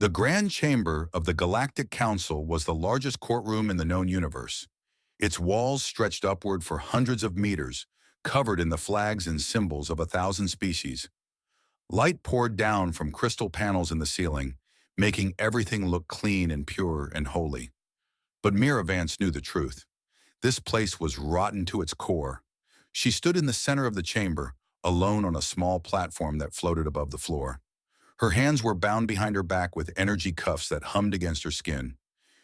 The Grand Chamber of the Galactic Council was the largest courtroom in the known universe. Its walls stretched upward for hundreds of meters, covered in the flags and symbols of 1,000 species. Light poured down from crystal panels in the ceiling, making everything look clean and pure and holy. But Mira Vance knew the truth. This place was rotten to its core. She stood in the center of the chamber, alone on a small platform that floated above the floor. Her hands were bound behind her back with energy cuffs that hummed against her skin.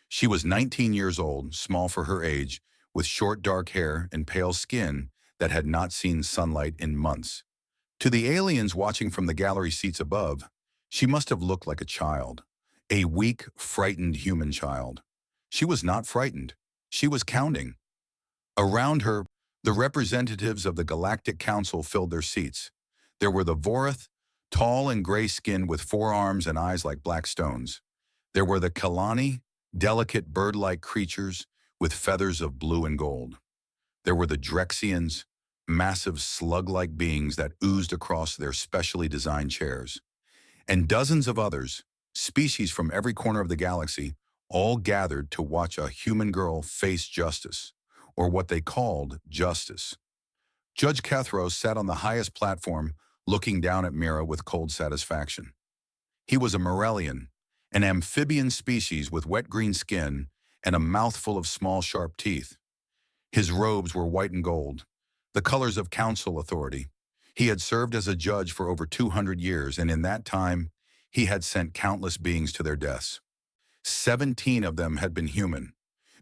She was 19 years old, small for her age, with short dark hair and pale skin that had not seen sunlight in months. To the aliens watching from the gallery seats above, she must have looked like a child, a weak, frightened human child. She was not frightened. She was counting. Around her, the representatives of the Galactic Council filled their seats. There were the Vorath, tall and gray-skinned with 4 arms and eyes like black stones. There were the Kalani, delicate bird-like creatures with feathers of blue and gold. There were the Drexians, massive slug-like beings that oozed across their specially designed chairs. And dozens of others, species from every corner of the galaxy, all gathered to watch a human girl face justice, or what they called justice. Judge Kethros sat on the highest platform, looking down at Mira with cold satisfaction. He was a Morellian, an amphibian species with wet green skin and a mouthful of small sharp teeth. His robes were white and gold, the colors of council authority. He had served as a judge for over 200 years, and in that time, he had sent countless beings to their deaths. 17 of them had been human.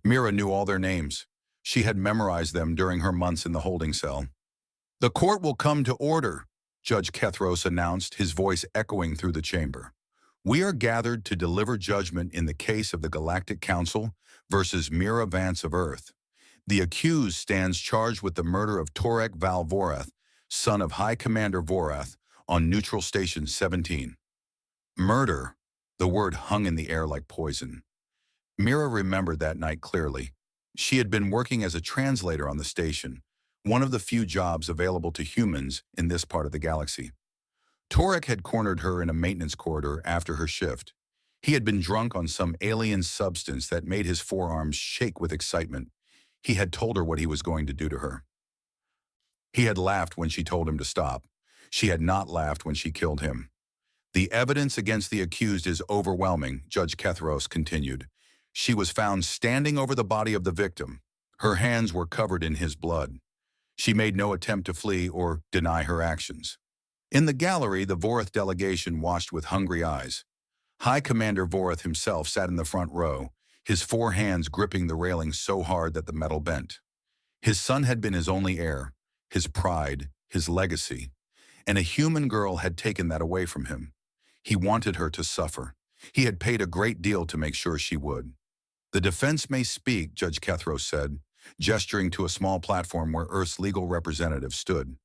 Mira knew all their names. She had memorized them during her months in the holding cell. "The court will come to order," Judge Kethros announced, his voice echoing through the chamber. "We are gathered to deliver judgment in the case of the Galactic Council versus Mira Vance of Earth. The accused stands charged with the murder of Torek Val Vorath, son of High Commander Vorath, on Neutral Station 17. Murder, the word hung in the air like poison. Mira remembered that night clearly. She had been working as a translator on the station, one of the few jobs available to humans in this part of the galaxy. Torek had cornered her in a maintenance corridor after her shift. He had been drunk on some alien substance that made his forearms shake with excitement. He had told her what he was going to do to her. He had laughed when she told him to stop. She had not laughed when she killed him. "The evidence against the accused is overwhelming," Judge Kethros continued. "She was found standing over the body of the victim. Her hands were covered in his blood. She made no attempt to flee or deny her actions." In the gallery, the Vorath delegation watched with hungry eyes. High Commander Vorath himself sat in the front row, his 4 hands gripping the railing so hard that the metal bent. His son had been his only heir, his pride, his legacy, and a human girl had taken that away from him. He wanted her to suffer. He had paid a great deal to make sure she would. "The defense may speak," Judge Kethros said, gesturing to a small platform where Earth's legal representative stood.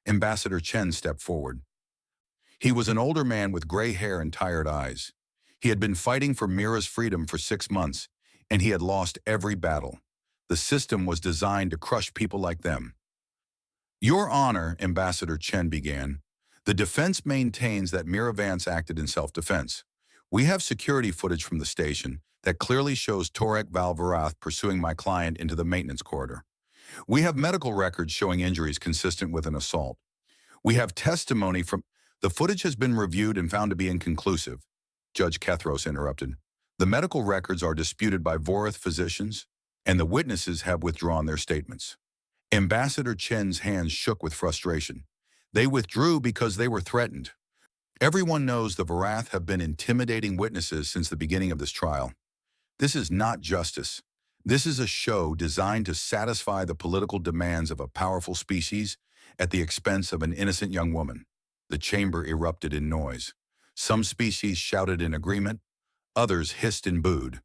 Ambassador Chen stepped forward. He was an older man with gray hair and tired eyes. He had been fighting for Mira's freedom for 6 months, and he had lost every battle. The system was designed to crush people like them. "Your Honor," Ambassador Chen began, "the defense maintains that Mira Vance acted in self-defense. We have security footage from the station that clearly shows Torek Val Vorath pursuing my client into the maintenance corridor. We have medical records showing injuries consistent with an assault. We have testimony from—" "The footage has been reviewed and found to be inconclusive," Judge Kethros interrupted. "The medical records are disputed by Vorath physicians, and the witnesses have withdrawn their statements." Ambassador Chen's hands shook with frustration. They withdrew because they were threatened. Everyone knows the Vorath have been intimidating witnesses since the beginning of this trial. This is not justice. This is a show designed to satisfy the political demands of a powerful species at the expense of an innocent young woman. The chamber erupted in noise. Some species shouted in agreement, others hissed and booed.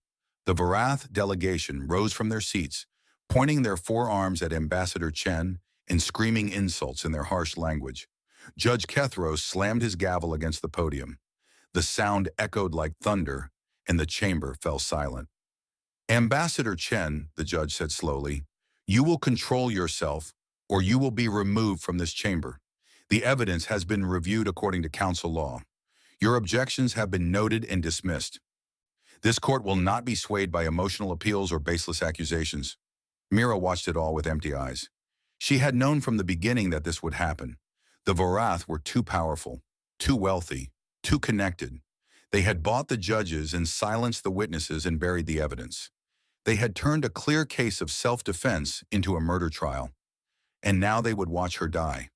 The Vorath delegation rose from their seats, pointing their 4 arms at Ambassador Chen and screaming insults in their harsh language. Judge Kethros slammed his gavel against the podium. The sound echoed like thunder, and the chamber fell silent. "Ambassador Chen," the judge said slowly, "you will control yourself, or you will be removed from this chamber. The evidence has been reviewed according to council law. Your objections have been noted and dismissed. This court will not be swayed by emotional appeals or baseless accusations. Mira watched it all with empty eyes. She had known from the beginning that this would happen. The Vorath were too powerful, too wealthy, too connected. They had bought the judges and silenced the witnesses and buried the evidence. They had turned a clear case of self-defense into a murder trial. And now they would watch her die.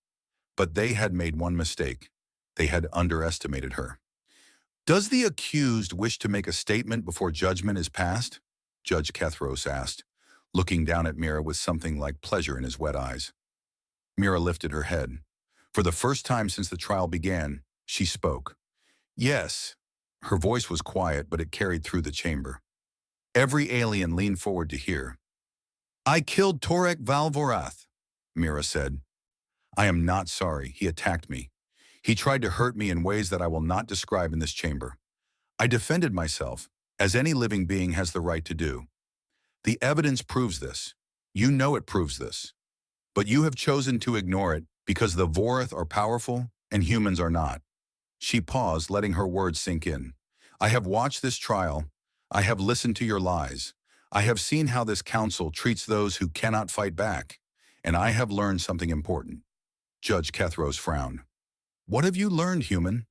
But they had made one mistake. They had underestimated her. Does the accused wish to make a statement before judgment is passed? Judge Kethros asked, looking down at Mira with something like pleasure in his wet eyes. Mira lifted her head. For the first time since the trial began, she spoke. Yes. Her voice was quiet, but it carried through the chamber. Every alien leaned forward to hear. I killed Torek Valvorath, Mira said. I am not sorry. He attacked me. He tried to hurt me in ways that I will not describe in this chamber. I defended myself, as any living being has the right to do. The evidence proves this. You know it proves this. But you have chosen to ignore it because the Vorath are powerful and humans are not. She paused, letting her words sink in. I have watched this trial. I have listened to your lies. I have seen how this council treats those who cannot fight back. And I have learned something important. Judge Kethros frowned. What have you learned, human?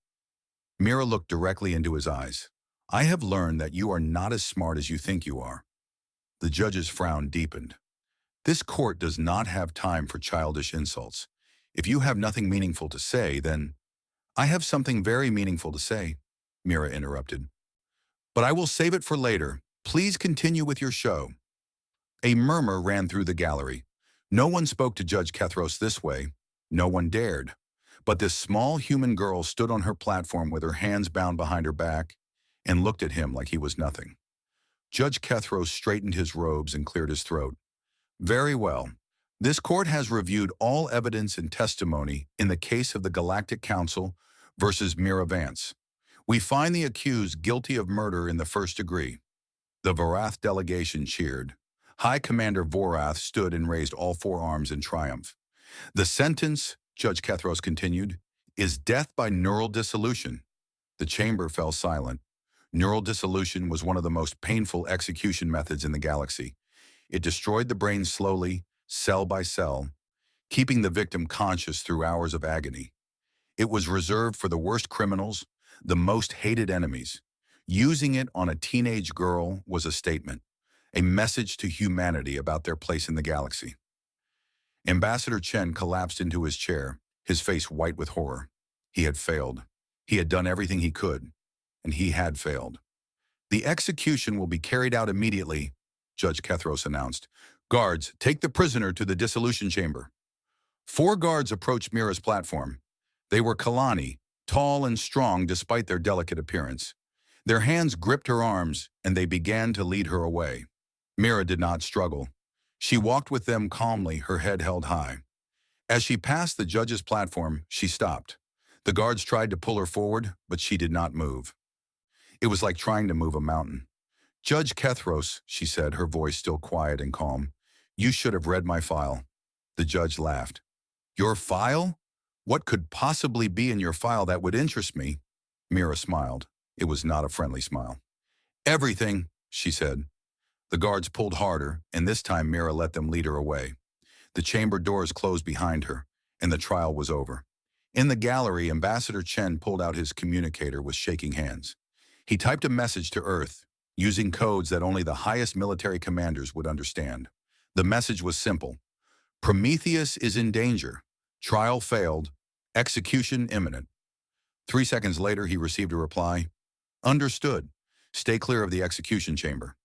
Mira looked directly into his eyes. I have learned that you are not as smart as you think you are. The judge's frown deepened. This court does not have time for childish insults. If you have nothing meaningful to say, then... I have something very meaningful to say, Mira interrupted. But I will save it for later. Please continue with your show. A murmur ran through the gallery. No one spoke to Judge Kethros this way. No one dared. But this small human girl stood on her platform with her hands bound behind her back and looked at him like he was nothing. Judge Kethros straightened his robes and cleared his throat. Very well. This court has reviewed all evidence and testimony in the case of the Galactic Council versus Mira Vance. We find the accused guilty of murder in the first degree. The Vorath delegation cheered. High Commander Vorath stood and raised all four arms in triumph. The sentence, Judge Kethros continued, is death by neural dissolution. The chamber fell silent. Neural dissolution was one of the most painful execution methods in the galaxy. It destroyed the brain slowly, cell by cell, keeping the victim conscious through hours of agony. It was reserved for the worst criminals, the most hated enemies. Using it on a teenage girl was a statement, a message to humanity about their place in the galaxy. Ambassador Chen collapsed into his chair, his face white with horror. He had failed. He had done everything he could, and he had failed. The execution will be carried out immediately, Judge Kethros announced. Guards, take the prisoner to the dissolution chamber. 4 guards approached Mira's platform. They were Kalani, tall and strong despite their delicate appearance. Their hands gripped her arms, and they began to lead her away. Mira did not struggle. She walked with them calmly, her head held high. As she passed the judge's platform, she stopped. The guards tried to pull her forward, but she did not move. It was like trying to move a mountain. Judge Kethros, she said, her voice still quiet and calm, you should have read my file. The judge laughed. Your file? What could possibly be in your file that would interest me? Mira smiled. It was not a friendly smile. Everything, she said. The guards pulled harder, and this time Mira let them lead her away. The chamber doors closed behind her, and the trial was over. In the gallery, Ambassador Chen pulled out his communicator with shaking hands. He typed a message to Earth, using codes that only the highest military commanders would understand. The message was simple. Prometheus is in danger. Trial failed. Execution imminent. 3 seconds later, he received a reply. Understood. Stay clear of the execution chamber.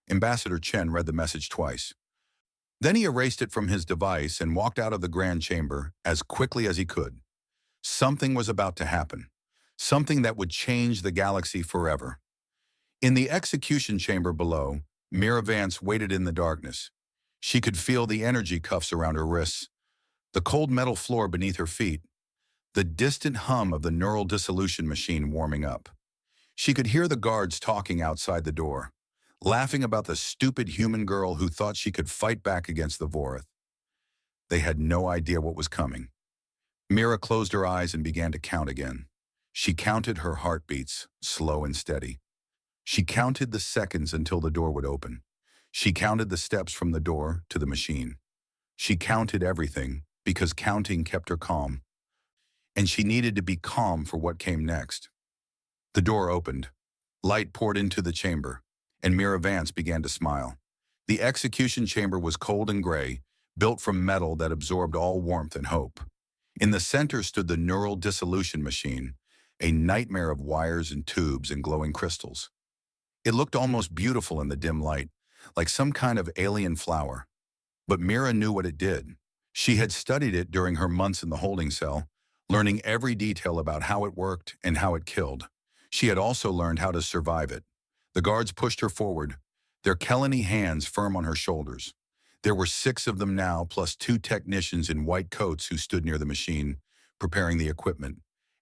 Ambassador Chen read the message twice. Then he erased it from his device and walked out of the grand chamber as quickly as he could. Something was about to happen. Something that would change the galaxy forever. In the execution chamber below, Mira Vance waited in the darkness. She could feel the energy cuffs around her wrists, the cold metal floor beneath her feet, the distant hum of the neural dissolution machine warming up. She could hear the guards talking outside the door, laughing about the stupid human girl who thought she could fight back against the Vorath. They had no idea what was coming. Mira closed her eyes and began to count again. She counted her heartbeats, slow and steady. She counted the seconds until the door would open. She counted the steps from the door to the machine. She counted everything because counting kept her calm, and she needed to be calm for what came next. The door opened. Light poured into the chamber, and Mira Vance began to smile. The execution chamber was cold and gray, built from metal that absorbed all warmth and hope. In the center stood the neural dissolution machine, a nightmare of wires and tubes and glowing crystals. It looked almost beautiful in the dim light, like some kind of alien flower. But Mira knew what it did. She had studied it during her months in the holding cell, learning every detail about how it worked and how it killed. She had also learned how to survive it. The guards pushed her forward, their Kelleny hands firm on her shoulders. There were 6 of them now, plus 2 technicians in white coats who stood near the machine, preparing the equipment.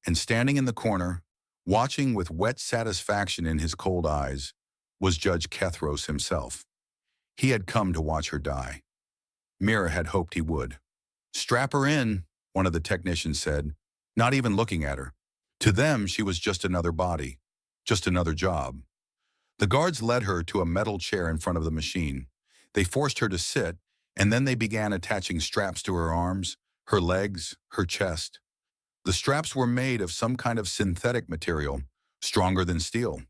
And standing in the corner, watching with wet satisfaction in his cold eyes, was Judge Kethros himself. He had come to watch her die. Mira had hoped he would. "Strap her in," one of the technicians said, not even looking at her. To them, she was just another body, just another job. The guards led her to a metal chair in front of the machine. They forced her to sit, and then they began attaching straps to her arms, her legs, her chest. The straps were made of some kind of synthetic material, stronger than steel.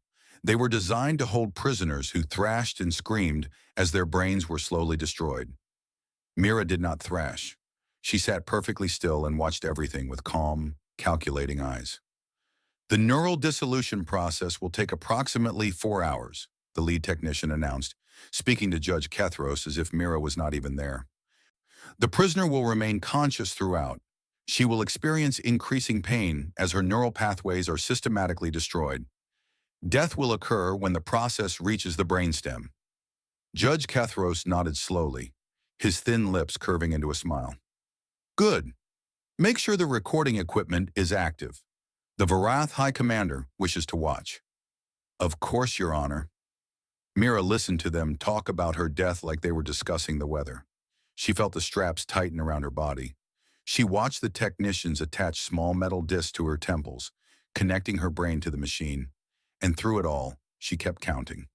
They were designed to hold prisoners who thrashed and screamed as their brains were slowly destroyed. Mira did not thrash. She sat perfectly still and watched everything with calm, calculating eyes. "The neural dissolution process will take approximately 4 hours," the lead technician announced, speaking to Judge Kethros as if Mira was not even there. "The prisoner will remain conscious throughout. She will experience increasing pain as her neural pathways are systematically destroyed. Death will occur when the process reaches the brainstem." Judge Kethros nodded slowly, his thin lips curving into a smile. "Good. Make sure the recording equipment is active. The Varath High Commander wishes to watch." "Of course, Your Honor." Mira listened to them talk about her death like they were discussing the weather. She felt the straps tighten around her body. She watched the technicians attach small metal discs to her temples, connecting her brain to the machine. And through it all, she kept counting.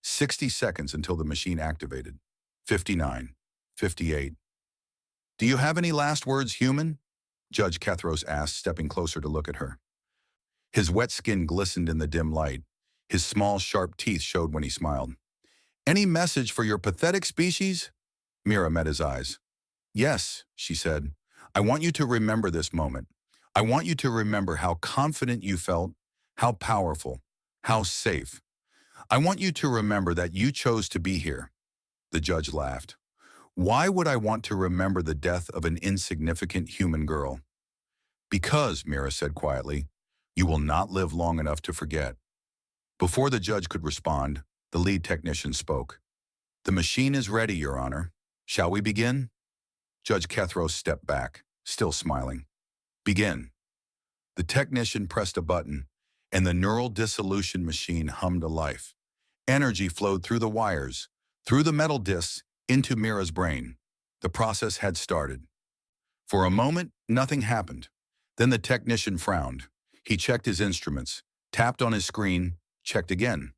60 seconds until the machine activated. 59. 58. "Do you have any last words, human?" Judge Kethros asked, stepping closer to look at her. His wet skin glistened in the dim light. His small, sharp teeth showed when he smiled. "Any message for your pathetic species?" Mira met his eyes. "Yes," she said. "I want you to remember this moment. I want you to remember how confident you felt, how powerful, how safe. I want you to remember that you chose to be here." The judge laughed. "Why would I want to remember the death of an insignificant human girl?" "Because," Mira said quietly, "you will not live long enough to forget." Before the judge could respond, the lead technician spoke. "The machine is ready, Your Honor. Shall we begin?" Judge Kethros stepped back, still smiling. "Begin." The technician pressed a button, and the neural dissolution machine hummed to life. Energy flowed through the wires, through the metal discs, into Mira's brain. The process had started. For a moment, nothing happened. Then the technician frowned. He checked his instruments, tapped on his screen, checked again.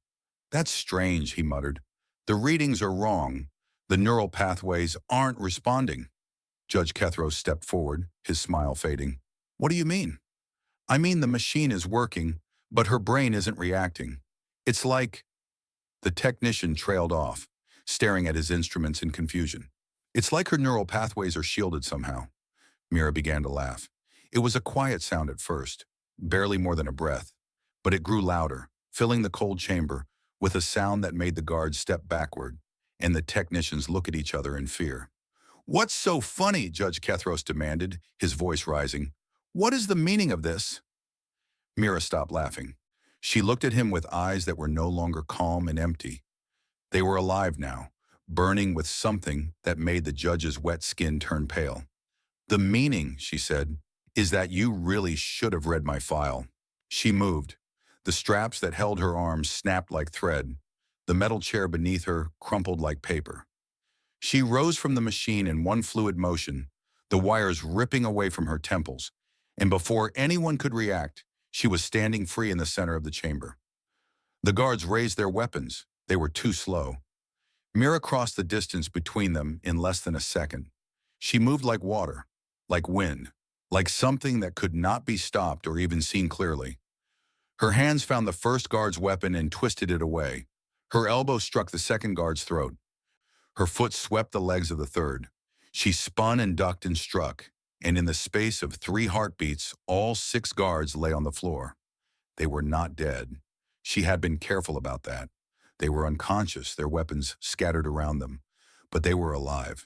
"That's strange," he muttered. "The readings are wrong. The neural pathways aren't responding." Judge Kethros stepped forward, his smile fading. "What do you mean?" "I mean the machine is working, but her brain isn't reacting. It's like—" The technician trailed off, staring at his instruments in confusion. "It's like her neural pathways are shielded somehow." Mira began to laugh. It was a quiet sound at first, barely more than a breath, but it grew louder, filling the cold chamber with a sound that made the guards step backward, and the technicians look at each other in fear. "What's so funny?" Judge Kethros demanded, his voice rising. "What is the meaning of this?" Mira stopped laughing. She looked at him with eyes that were no longer calm and empty. They were alive now, burning with something that made the judge's wet skin turn pale. "The meaning," she said, "is that you really should have read my file." She moved. The straps that held her arms snapped like thread. The metal chair beneath her crumpled like paper. She rose from the machine in one fluid motion, the wires ripping away from her temples, and before anyone could react, She was standing free in the center of the chamber. The guards raised their weapons. They were too slow. Mira crossed the distance between them in less than a second. She moved like water, like wind, like something that could not be stopped or even seen clearly. Her hands found the first guard's weapon and twisted it away. Her elbow struck the second guard's throat. Her foot swept the legs of the third. She spun and ducked and struck, and in the space of 3 heartbeats, all 6 guards lay on the floor. They were not dead. She had been careful about that. They were unconscious, their weapons scattered around them, but they were alive.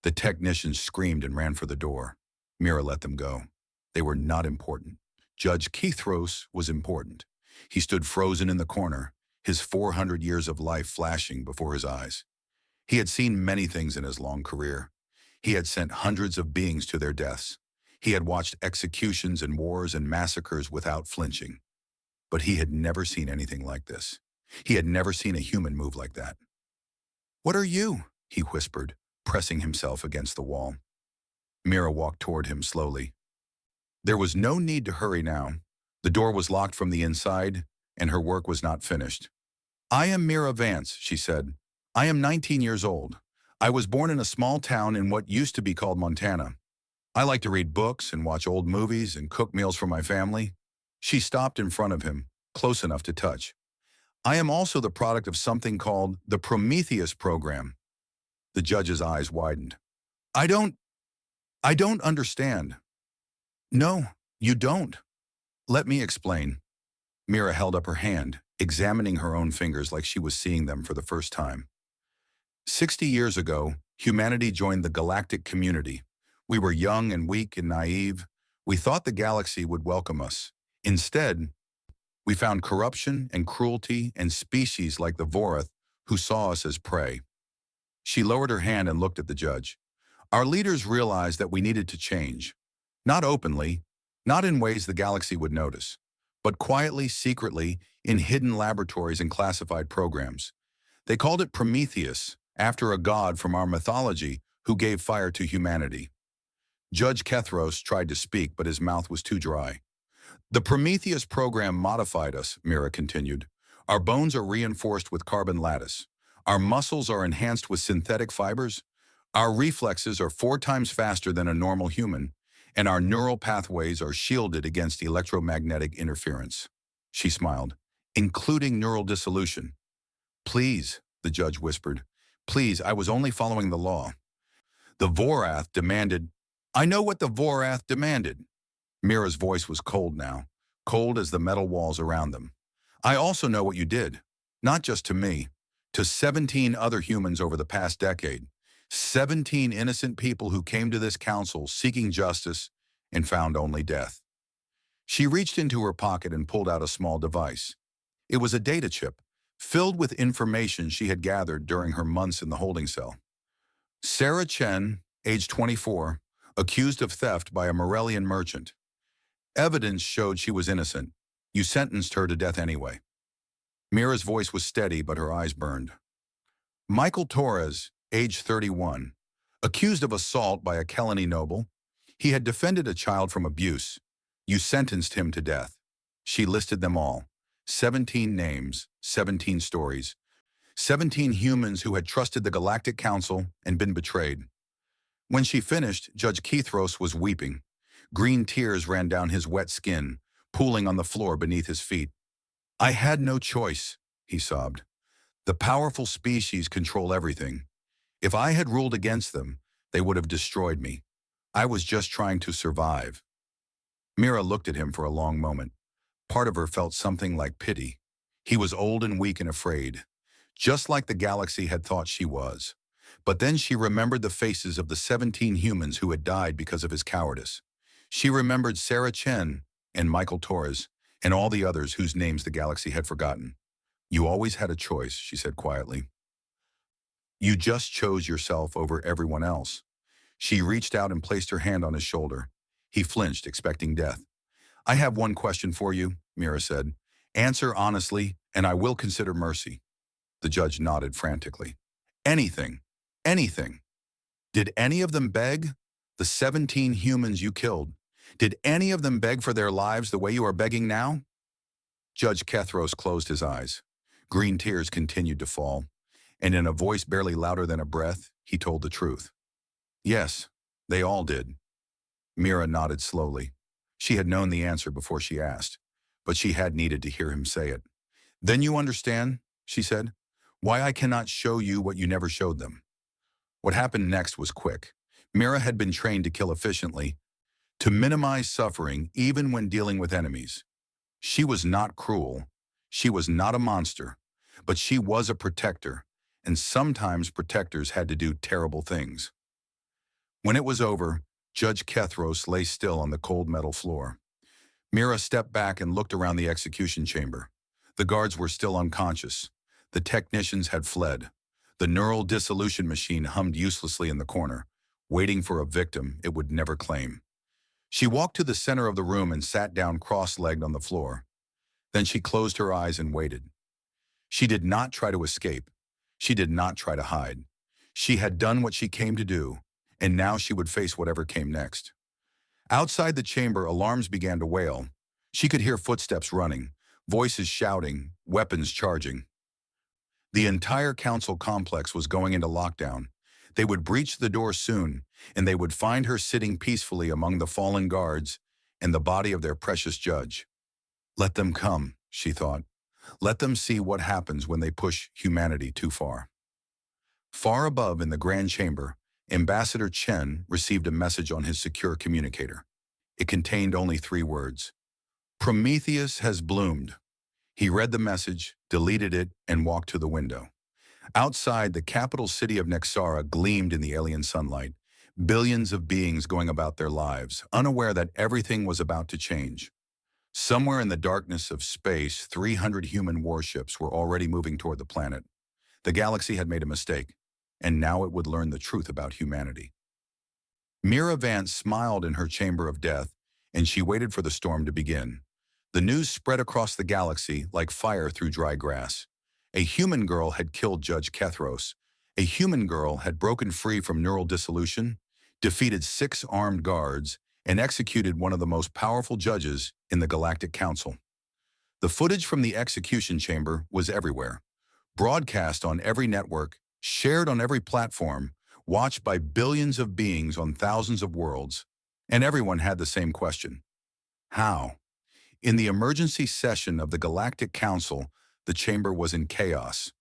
The technicians screamed and ran for the door. Mira let them go. They were not important. Judge Keithros was important. He stood frozen in the corner, his 400 years of life flashing before his eyes. He had seen many things in his long career. He had sent hundreds of beings to their deaths. He had watched executions and wars and massacres without flinching. But he had never seen anything like this. He had never seen a human move like that. "What are you?" he whispered, pressing himself against the wall. Mira walked toward him slowly. There was no need to hurry now. The door was locked from the inside, and her work was not finished. "I am Mira Vance," she said. "I am 19 years old. I was born in a small town in what used to be called Montana. I like to read books and watch old movies and cook meals for my family." She stopped in front of him, close enough to touch. "I am also the product of something called the Prometheus program." The judge's eyes widened. I don't understand." "No, you don't. Let me explain." Mira held up her hand, examining her own fingers like she was seeing them for the first time. 60 years ago, humanity joined the galactic community. We were young and weak and naive. We thought the galaxy would welcome us. Instead, we found corruption and cruelty and species like the Vorath who saw us as prey. She lowered her hand and looked at the judge. "Our leaders realized that we needed to change. Not openly, not in ways the galaxy would notice, but quietly, secretly, in hidden laboratories and classified programs. They called it Prometheus, after a god from our mythology who gave fire to humanity." Judge Kethros tried to speak, but his mouth was too dry. "The Prometheus program modified us," Mira continued. "Our bones are reinforced with carbon lattice. Our muscles are enhanced with synthetic fibers. Our reflexes are 4 times faster than a normal human, and our neural pathways are shielded against electromagnetic interference." She smiled. "Including neural dissolution." "Please," the judge whispered. "Please, I was only following the law." "The Vorath demanded—" "I know what the Vorath demanded." Mira's voice was cold now, cold as the metal walls around them. "I also know what you did. Not just to me. To 17 other humans over the past decade. 17 innocent people who came to this council seeking justice and found only death." She reached into her pocket and pulled out a small device. It was a data chip, filled with information she had gathered during her months in the holding cell. Sarah Chen, age 24, accused of theft by a Morellian merchant. Evidence showed she was innocent. You sentenced her to death anyway. Mira's voice was steady, but her eyes burned. Michael Torres, age 31, accused of assault by a Kelani noble. He had defended a child from abuse. You sentenced him to death. She listed them all. 17 names, 17 stories. 17 humans who had trusted the Galactic Council and been betrayed. When she finished, Judge Keithros was weeping. Green tears ran down his wet skin, pooling on the floor beneath his feet. "I had no choice," he sobbed. "The powerful species control everything. If I had ruled against them, they would have destroyed me. I was just trying to survive." Mira looked at him for a long moment. Part of her felt something like pity. He was old and weak and afraid, just like the galaxy had thought she was. But then she remembered the faces of the 17 humans who had died because of his cowardice. She remembered Sarah Chen and Michael Torres and all the others whose names the galaxy had forgotten. "You always had a choice," she said quietly. "You just chose yourself over everyone else." She reached out and placed her hand on his shoulder. He flinched, expecting death. "I have one question for you," Mira said. "Answer honestly, and I will consider mercy." The judge nodded frantically. "Anything. Anything. Did any of them beg? The 17 humans you killed. Did any of them beg for their lives the way you are begging now? Judge Kethros closed his eyes. Green tears continued to fall, and in a voice barely louder than a breath, he told the truth. Yes, they all did. Mira nodded slowly. She had known the answer before she asked, but she had needed to hear him say it. Then you understand, she said, why I cannot show you what you never showed them. What happened next was quick. Mira had been trained to kill efficiently, to minimize suffering even when dealing with enemies. She was not cruel. She was not a monster, but she was a protector, and sometimes protectors had to do terrible things. When it was over, Judge Kethros lay still on the cold metal floor. Mira stepped back and looked around the execution chamber. The guards were still unconscious. The technicians had fled. The neural dissolution machine hummed uselessly in the corner, waiting for a victim it would never claim. She walked to the center of the room and sat down cross-legged on the floor. Then she closed her eyes and waited. She did not try to escape. She did not try to hide. She had done what she came to do, and now she would face whatever came next. Outside the chamber, alarms began to wail. She could hear footsteps running, voices shouting, weapons charging. The entire council complex was going into lockdown. They would breach the door soon, and they would find her sitting peacefully among the fallen guards and the body of their precious judge. Let them come, she thought. Let them see what happens when they push humanity too far. Far above in the grand chamber, Ambassador Chen received a message on his secure communicator. It contained only 3 words. Prometheus has bloomed. He read the message, deleted it, and walked to the window. Outside, the capital city of Nexara gleamed in the alien sunlight, billions of beings going about their lives, unaware that everything was about to change. Somewhere in the darkness of space, 300 human warships were already moving toward the planet. The galaxy had made a mistake, and now it would learn the truth about humanity. Mira Vance smiled in her chamber of death, and she waited for the storm to begin. The news spread across the galaxy like fire through dry grass. A human girl had killed Judge Kethros. A human girl had broken free from neural dissolution, defeated 6 armed guards, and executed one of the most powerful judges in the Galactic Council. The footage from the execution chamber was everywhere, broadcast on every network, shared on every platform, watched by billions of beings on thousands of worlds, and everyone had the same question. How? In the emergency session of the Galactic Council, the chamber was in chaos.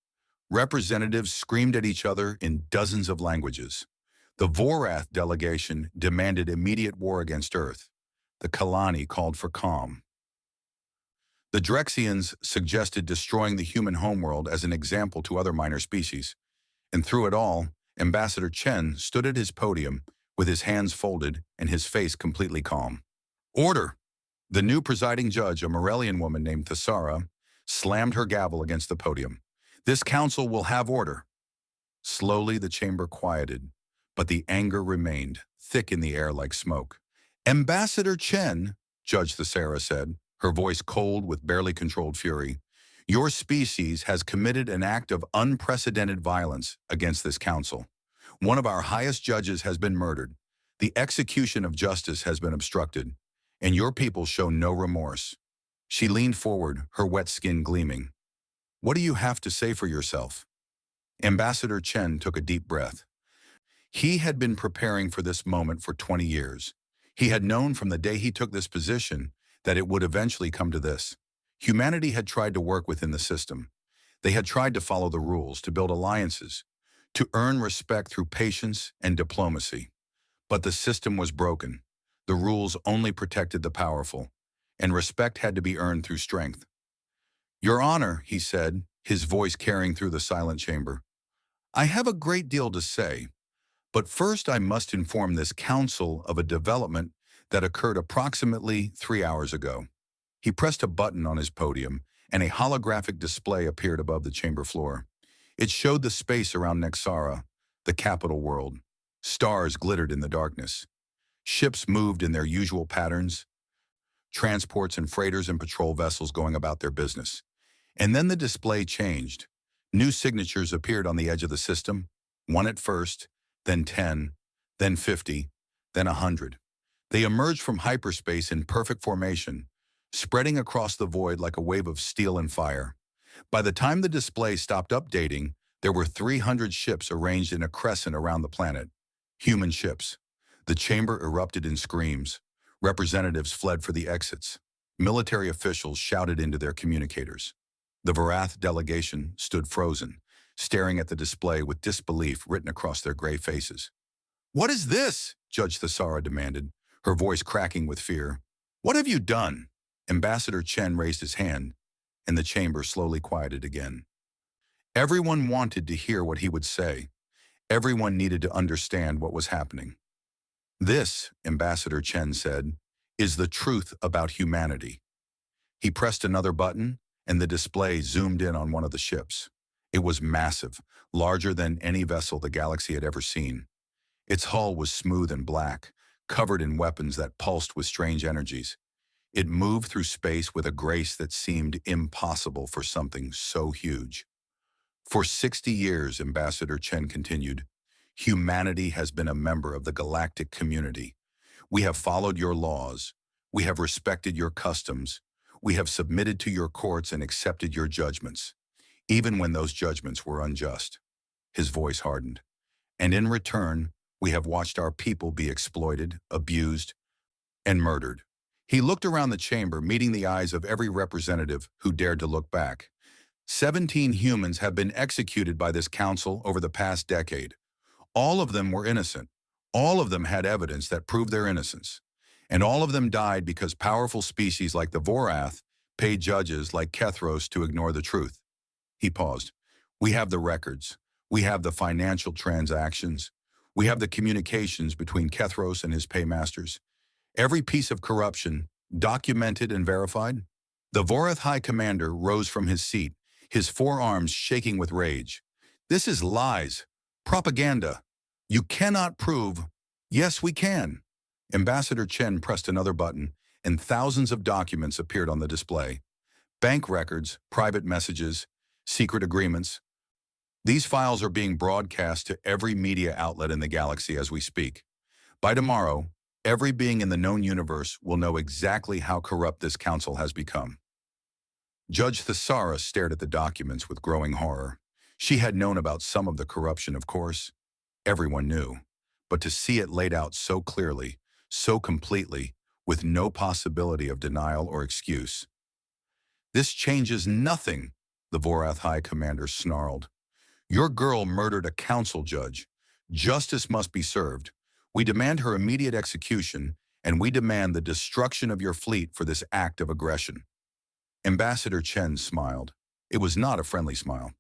Representatives screamed at each other in dozens of languages. The Vorath delegation demanded immediate war against Earth. The Kalani called for calm. The Drexians suggested destroying the human homeworld as an example to other minor species. And through it all, Ambassador Chen stood at his podium with his hands folded and his face completely calm. Order! The new presiding judge, a Morellian woman named Thesara, slammed her gavel against the podium. This council will have order. Slowly the chamber quieted, but the anger remained, thick in the air like smoke. Ambassador Chen, Judge Thesara said, her voice cold with barely controlled fury, your species has committed an act of unprecedented violence against this council. One of our highest judges has been murdered. The execution of justice has been obstructed, and your people show no remorse. She leaned forward, her wet skin gleaming. What do you have to say for yourself? Ambassador Chen took a deep breath. He had been preparing for this moment for 20 years. He had known from the day he took this position that it would eventually come to this. Humanity had tried to work within the system. They had tried to follow the rules, to build alliances, to earn respect through patience and diplomacy. But the system was broken. The rules only protected the powerful, and respect had to be earned through strength. Your Honor, he said, his voice carrying through the silent chamber, I have a great deal to say, but first I must inform this council of a development that occurred approximately 3 hours ago. He pressed a button on his podium, and a holographic display appeared above the chamber floor. It showed the space around Nexara, the capital world. Stars glittered in the darkness. Ships moved in their usual patterns, transports and freighters and patrol vessels going about their business. And then the display changed. New signatures appeared on the edge of the system, 1 at first, then 10, then 50, then 100. They emerged from hyperspace in perfect formation, spreading across the void like a wave of steel and fire. By the time the display stopped updating, there were 300 ships arranged in a crescent around the planet. Human ships. The chamber erupted in screams. Representatives fled for the exits. Military officials shouted into their communicators. The Varath delegation stood frozen, staring at the display with disbelief written across their gray faces. "What is this?" Judge Thesara demanded, her voice cracking with fear. "What have you done?" Ambassador Chen raised his hand, and the chamber slowly quieted again. Everyone wanted to hear what he would say. Everyone needed to understand what was happening. "This," Ambassador Chen said, "is the truth about humanity." He pressed another button, and the display zoomed in on one of the ships. It was massive, larger than any vessel the galaxy had ever seen. Its hull was smooth and black, covered in weapons that pulsed with strange energies. It moved through space with a grace that seemed impossible for something so huge. "For 60 years," Ambassador Chen continued, "humanity has been a member of the galactic community. We have followed your laws. We have respected your customs. We have submitted to your courts and accepted your judgments, even when those judgments were unjust." His voice hardened. "And in return, we have watched our people be exploited, abused, and murdered." He looked around the chamber, meeting the eyes of every representative who dared to look back. 17 humans have been executed by this council over the past decade. All of them were innocent. All of them had evidence that proved their innocence. And all of them died because powerful species like the Vorath paid judges like Kethros to ignore the truth. He paused. "We have the records. We have the financial transactions. We have the communications between Kethros and his paymasters. Every piece of corruption, documented and verified." The Vorath High Commander rose from his seat, his forearms shaking with rage. "This is lies. Propaganda. You cannot prove—" "Yes, we can." Ambassador Chen pressed another button, and thousands of documents appeared on the display. Bank records, private messages, secret agreements. These files are being broadcast to every media outlet in the galaxy as we speak. By tomorrow, every being in the known universe will know exactly how corrupt this council has become. Judge Thesara stared at the documents with growing horror. She had known about some of the corruption, of course. Everyone knew. But to see it laid out so clearly, so completely, with no possibility of denial or excuse. "This changes nothing," the Vorath High Commander snarled. "Your girl murdered a council judge. Justice must be served. We demand her immediate execution, and we demand the destruction of your fleet for this act of aggression." Ambassador Chen smiled. It was not a friendly smile.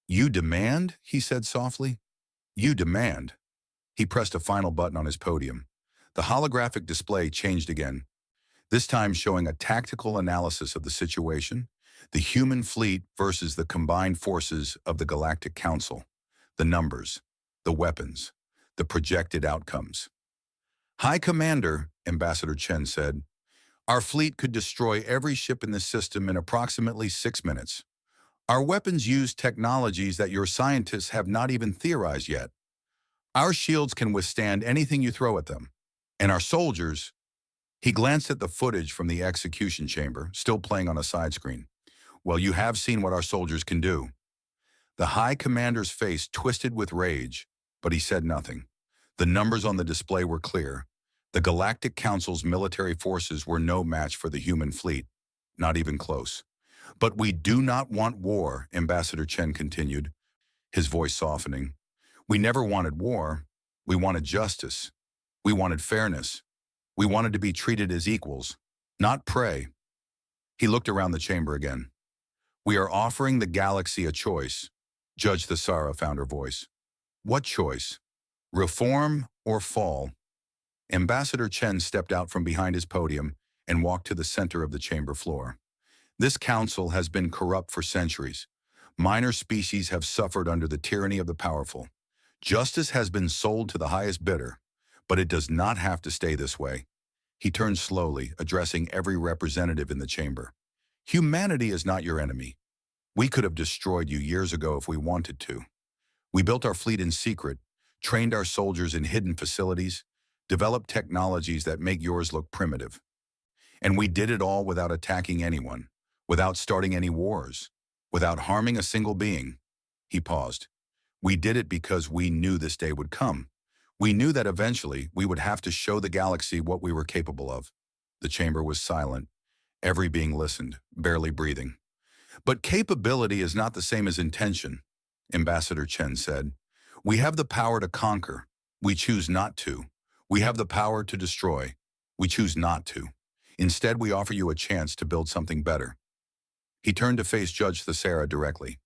"You demand?" he said softly. "You demand." He pressed a final button on his podium. The holographic display changed again, this time showing a tactical analysis of the situation, the human fleet versus the combined forces of the Galactic Council, the numbers, the weapons, the projected outcomes. "High Commander," Ambassador Chen said, "our fleet could destroy every ship in the system in approximately 6 minutes. Our weapons use technologies that your scientists have not even theorized yet. Our shields can withstand anything you throw at them. And our soldiers—" He glanced at the footage from the execution chamber, still playing on a side screen. "Well, you have seen what our soldiers can do." The High Commander's face twisted with rage, but he said nothing. The numbers on the display were clear. The Galactic Council's military forces were no match for the human fleet, not even close. "But we do not want war," Ambassador Chen continued, his voice softening. "We never wanted war. We wanted justice. We wanted fairness. We wanted to be treated as equals, not prey." He looked around the chamber again. "We are offering the galaxy a choice." Judge Thesara found her voice. "What choice? Reform or fall?" Ambassador Chen stepped out from behind his podium and walked to the center of the chamber floor. "This council has been corrupt for centuries. Minor species have suffered under the tyranny of the powerful. Justice has been sold to the highest bidder, but it does not have to stay this way." He turned slowly, addressing every representative in the chamber. "Humanity is not your enemy. We could have destroyed you years ago if we wanted to. We built our fleet in secret, trained our soldiers in hidden facilities, develop technologies that make yours look primitive. And we did it all without attacking anyone, without starting any wars, without harming a single being." He paused. "We did it because we knew this day would come. We knew that eventually we would have to show the galaxy what we were capable of." The chamber was silent. Every being listened, barely breathing. "But capability is not the same as intention," Ambassador Chen said. "We have the power to conquer. We choose not to. We have the power to destroy. We choose not to. Instead, we offer you a chance to build something better." He turned to face Judge Thesera directly.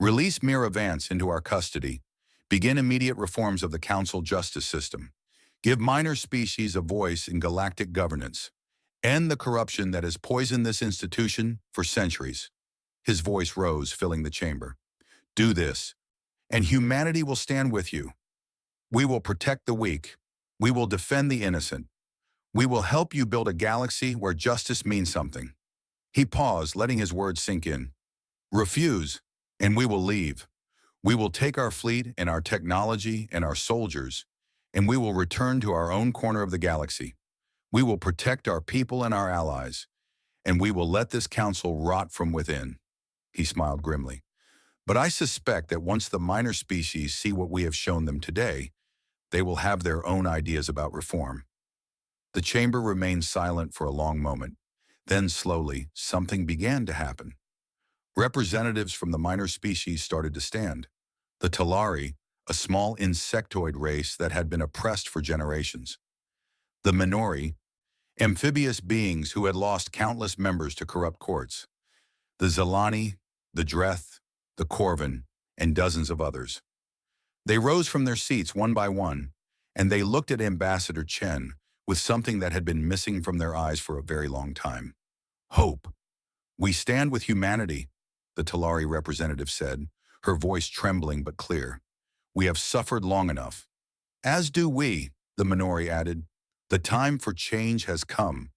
"Release Mira Vance into our custody. Begin immediate reforms of the Council justice system. Give minor species a voice in galactic governance. End the corruption that has poisoned this institution for centuries." His voice rose, filling the chamber. "Do this, and humanity will stand with you. We will protect the weak. We will defend the innocent. We will help you build a galaxy where justice means something." He paused, letting his words sink in. "Refuse, and we will leave. We will take our fleet and our technology and our soldiers, and we will return to our own corner of the galaxy. We will protect our people and our allies, and we will let this council rot from within." He smiled grimly. "But I suspect that once the minor species see what we have shown them today, they will have their own ideas about reform." The chamber remained silent for a long moment. Then slowly, something began to happen. Representatives from the minor species started to stand. The Talari, a small insectoid race that had been oppressed for generations. The Minori, amphibious beings who had lost countless members to corrupt courts. The Zelani, the Dreth, the Corvin, and dozens of others. They rose from their seats one by one, and they looked at Ambassador Chen with something that had been missing from their eyes for a very long time. "Hope. We stand with humanity," the Talari representative said, her voice trembling but clear. "We have suffered long enough." "As do we," the Minori added. "The time for change has come."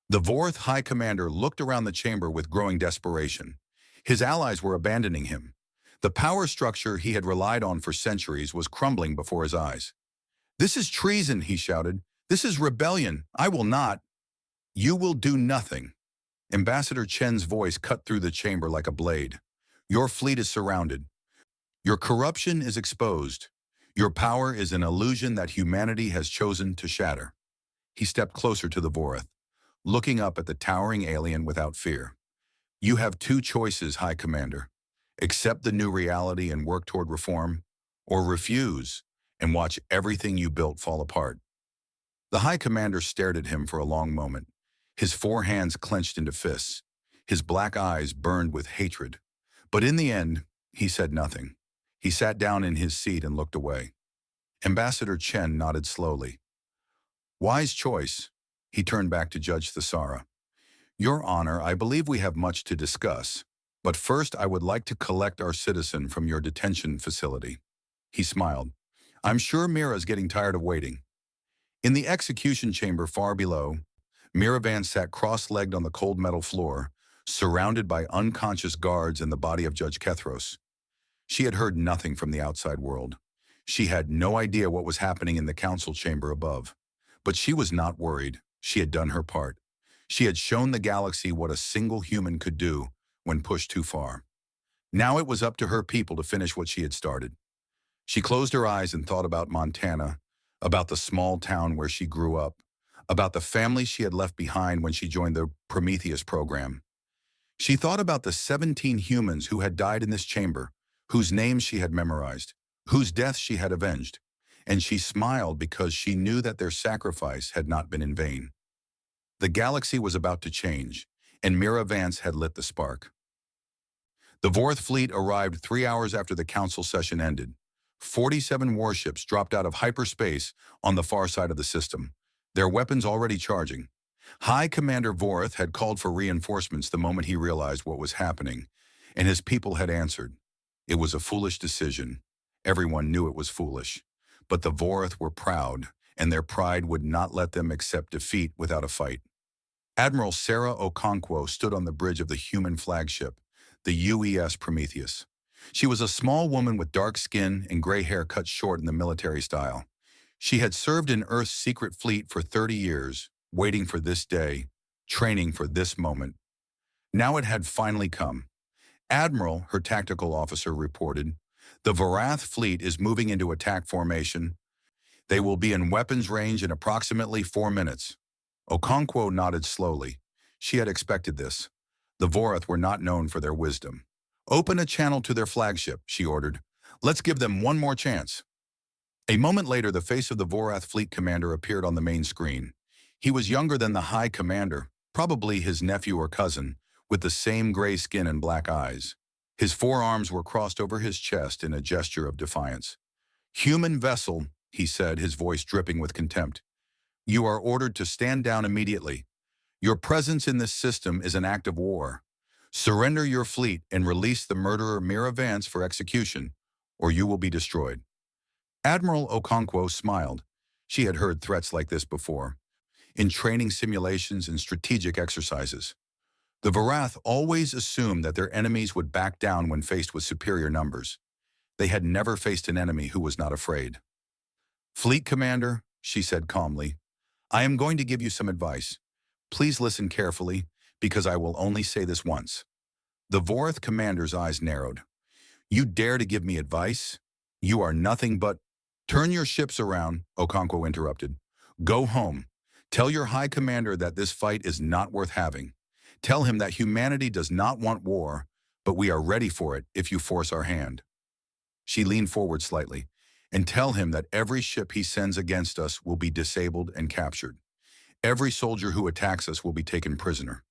The Vorth High Commander looked around the chamber with growing desperation. His allies were abandoning him. The power structure he had relied on for centuries was crumbling before his eyes. "This is treason," he shouted. "This is rebellion. I will not." "You will do nothing." Ambassador Chen's voice cut through the chamber like a blade. "Your fleet is surrounded. Your corruption is exposed. Your power is an illusion that humanity has chosen to shatter." He stepped closer to the Vorth, looking up at the towering alien without fear. "You have two choices, High Commander. Accept the new reality and work toward reform, or refuse and watch everything you built fall apart." The High Commander stared at him for a long moment. His four hands clenched into fists. His black eyes burned with hatred. But in the end, he said nothing. He sat down in his seat and looked away. Ambassador Chen nodded slowly. "Wise choice." He turned back to Judge Thesera. "Your Honor, I believe we have much to discuss. But first, I would like to collect our citizen from your detention facility." He smiled. "I'm sure Mira's getting tired of waiting." In the execution chamber far below, Mira Vance sat cross-legged on the cold metal floor, surrounded by unconscious guards and the body of Judge Kethros. She had heard nothing from the outside world. She had no idea what was happening in the council chamber above. But she was not worried. She had done her part. She had shown the galaxy what a single human could do when pushed too far. Now it was up to her people to finish what she had started. She closed her eyes and thought about Montana, about the small town where she grew up, about the family she had left behind when she joined the Prometheus program. She thought about the 17 humans who had died in this chamber, whose names she had memorized, whose deaths she had avenged, and she smiled because she knew that their sacrifice had not been in vain. The galaxy was about to change, and Mira Vance had lit the spark. The Vorth fleet arrived 3 hours after the council session ended. 47 warships dropped out of hyperspace on the far side of the system, their weapons already charging. High Commander Vorth had called for reinforcements the moment he realized what was happening, and his people had answered. It was a foolish decision. Everyone knew it was foolish. But the Vorth were proud, and their pride would not let them accept defeat without a fight. Admiral Sarah Okonkwo stood on the bridge of the human flagship, the UES Prometheus. She was a small woman with dark skin and gray hair cut short in the military style. She had served in Earth's secret fleet for 30 years, waiting for this day, training for this moment. Now it had finally come. Admiral, her tactical officer, reported, the Varath fleet is moving into attack formation. They will be in weapons range in approximately 4 minutes. Okonkwo nodded slowly. She had expected this. The Vorath were not known for their wisdom. Open a channel to their flagship, she ordered. Let's give them one more chance. A moment later, the face of the Vorath fleet commander appeared on the main screen. He was younger than the High Commander, probably his nephew or cousin, with the same gray skin and black eyes. His forearms were crossed over his chest in a gesture of defiance. Human vessel, he said, his voice dripping with contempt. You are ordered to stand down immediately. Your presence in this system is an act of war. Surrender your fleet and release the murderer Mira Vance for execution, or you will be destroyed. Admiral Okonkwo smiled. She had heard threats like this before, in training simulations and strategic exercises. The Varath always assumed that their enemies would back down when faced with superior numbers. They had never faced an enemy who was not afraid. Fleet Commander, she said calmly, I am going to give you some advice. Please listen carefully, because I will only say this once. The Vorath commander's eyes narrowed. You dare to give me advice? You are nothing but— Turn your ships around, Okonkwo interrupted. Go home. Tell your High Commander that this fight is not worth having. Tell him that humanity does not want war, but we are ready for it if you force our hand. She leaned forward slightly. And tell him that every ship he sends against us will be disabled and captured. Every soldier who attacks us will be taken prisoner.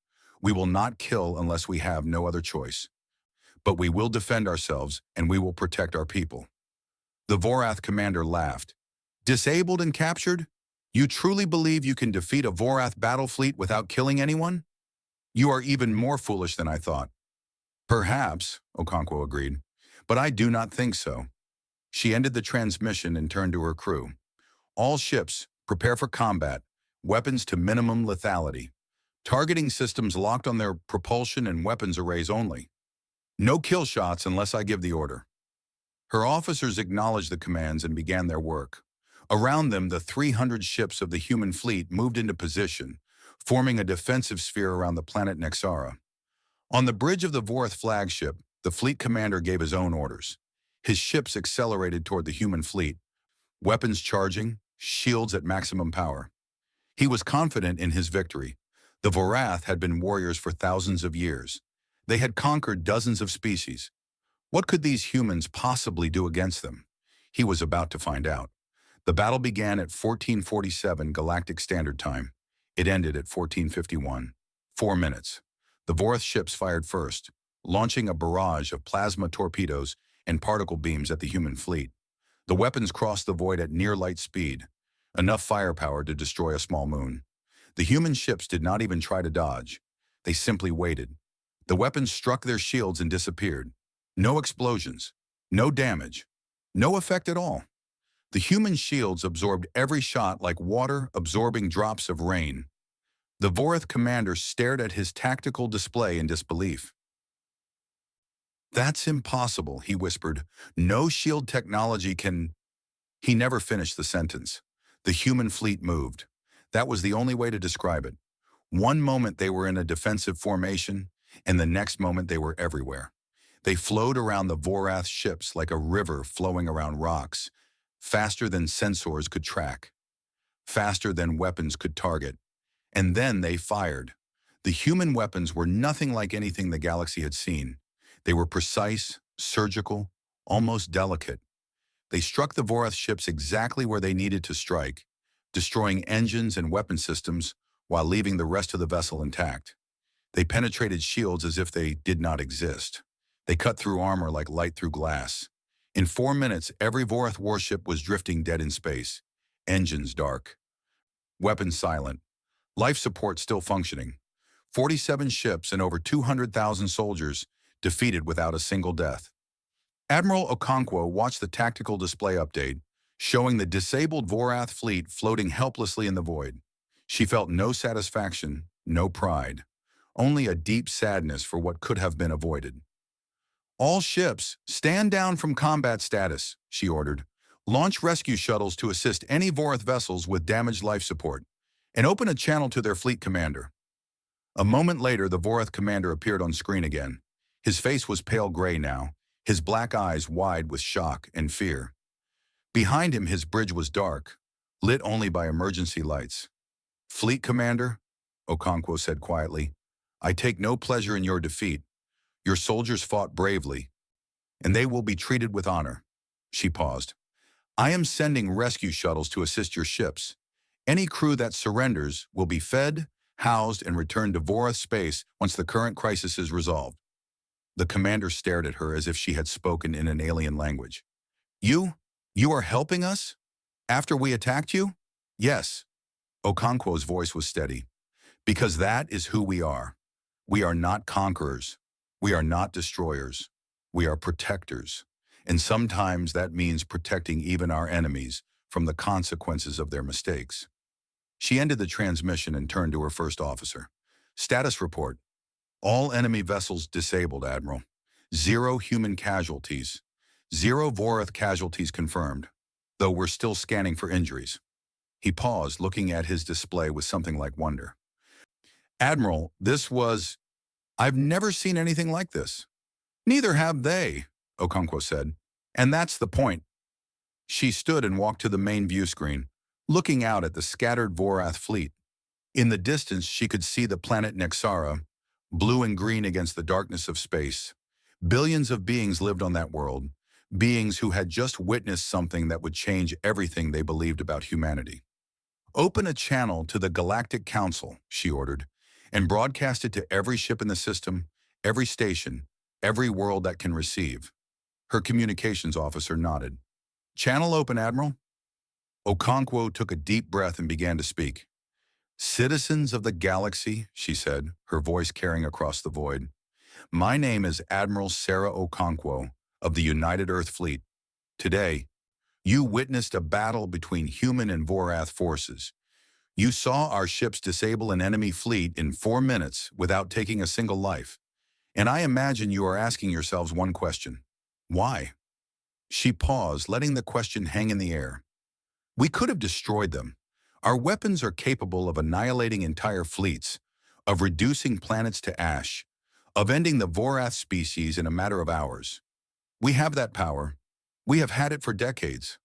We will not kill unless we have no other choice. But we will defend ourselves and we will protect our people. The Vorath commander laughed. Disabled and captured? You truly believe you can defeat a Vorath battle fleet without killing anyone? You are even more foolish than I thought. Perhaps, Okonkwo agreed, but I do not think so. She ended the transmission and turned to her crew. All ships, prepare for combat, weapons to minimum lethality. Targeting systems locked on their propulsion and weapons arrays only. No kill shots unless I give the order. Her officers acknowledged the commands and began their work. Around them, the 300 ships of the human fleet moved into position, forming a defensive sphere around the planet Nexara. On the bridge of the Vorath flagship, the fleet commander gave his own orders. His ships accelerated toward the human fleet, weapons charging, shields at maximum power. He was confident in his victory. The Vorath had been warriors for thousands of years. They had conquered dozens of species. What could these humans possibly do against them? He was about to find out. The battle began at 1447 Galactic Standard Time. It ended at 1451. 4 minutes. The Vorath ships fired first, launching a barrage of plasma torpedoes and particle beams at the human fleet. The weapons crossed the void at near light speed, enough firepower to destroy a small moon. The human ships did not even try to dodge. They simply waited. The weapons struck their shields and disappeared. No explosions, no damage, no effect at all. The human shields absorbed every shot like water absorbing drops of rain. The Vorath commander stared at his tactical display in disbelief. That's impossible, he whispered. No shield technology can— He never finished the sentence. The human fleet moved. That was the only way to describe it. One moment they were in a defensive formation, and the next moment they were everywhere. They flowed around the Vorath ships like a river flowing around rocks, faster than sensors could track, faster than weapons could target. And then they fired. The human weapons were nothing like anything the galaxy had seen. They were precise, surgical, almost delicate. They struck the Vorath ships exactly where they needed to strike, destroying engines and weapon systems while leaving the rest of the vessel intact. They penetrated shields as if they did not exist. They cut through armor like light through glass. In 4 minutes, every Vorath warship was drifting dead in space, engines dark, weapons silent, life support still functioning. 47 ships and over 200,000 soldiers defeated without a single death. Admiral Okonkwo watched the tactical display update, showing the disabled Vorath fleet floating helplessly in the void. She felt no satisfaction, no pride, only a deep sadness for what could have been avoided. All ships, stand down from combat status, she ordered. Launch rescue shuttles to assist any Vorath vessels with damaged life support, and open a channel to their fleet commander. A moment later, the Vorath commander appeared on screen again. His face was pale gray now, his black eyes wide with shock and fear. Behind him, his bridge was dark, lit only by emergency lights. "Fleet commander," Okonkwo said quietly, "I take no pleasure in your defeat. Your soldiers fought bravely, and they will be treated with honor." She paused. "I am sending rescue shuttles to assist your ships. Any crew that surrenders will be fed, housed, and returned to Vorath space once the current crisis is resolved." The commander stared at her as if she had spoken in an alien language. You are helping us? After we attacked you?" "Yes." Okonkwo's voice was steady. "Because that is who we are. We are not conquerors. We are not destroyers. We are protectors. And sometimes that means protecting even our enemies from the consequences of their mistakes." She ended the transmission and turned to her first officer. "Status report. All enemy vessels disabled, Admiral. 0 human casualties. 0 Vorath casualties confirmed, though we're still scanning for injuries." He paused, looking at his display with something like wonder. "Admiral, I've never seen anything like this." "Neither have they," Okonkwo said. "And that's the point." She stood and walked to the main view screen, looking out at the scattered Vorath fleet. In the distance, she could see the planet Nexara, blue and green against the darkness of space. Billions of beings lived on that world, beings who had just witnessed something that would change everything they believed about humanity. "Open a channel to the Galactic Council," she ordered, "and broadcast it to every ship in the system, every station, every world that can receive." Her communications officer nodded. "Channel open, Admiral." Okonkwo took a deep breath and began to speak. "Citizens of the galaxy," she said, her voice carrying across the void. "My name is Admiral Sarah Okonkwo of the United Earth Fleet. Today, you witnessed a battle between human and Vorath forces. You saw our ships disable an enemy fleet in 4 minutes without taking a single life. And I imagine you are asking yourselves one question. Why?" She paused, letting the question hang in the air. "We could have destroyed them. Our weapons are capable of annihilating entire fleets, of reducing planets to ash, of ending the Vorath species in a matter of hours. We have that power. We have had it for decades."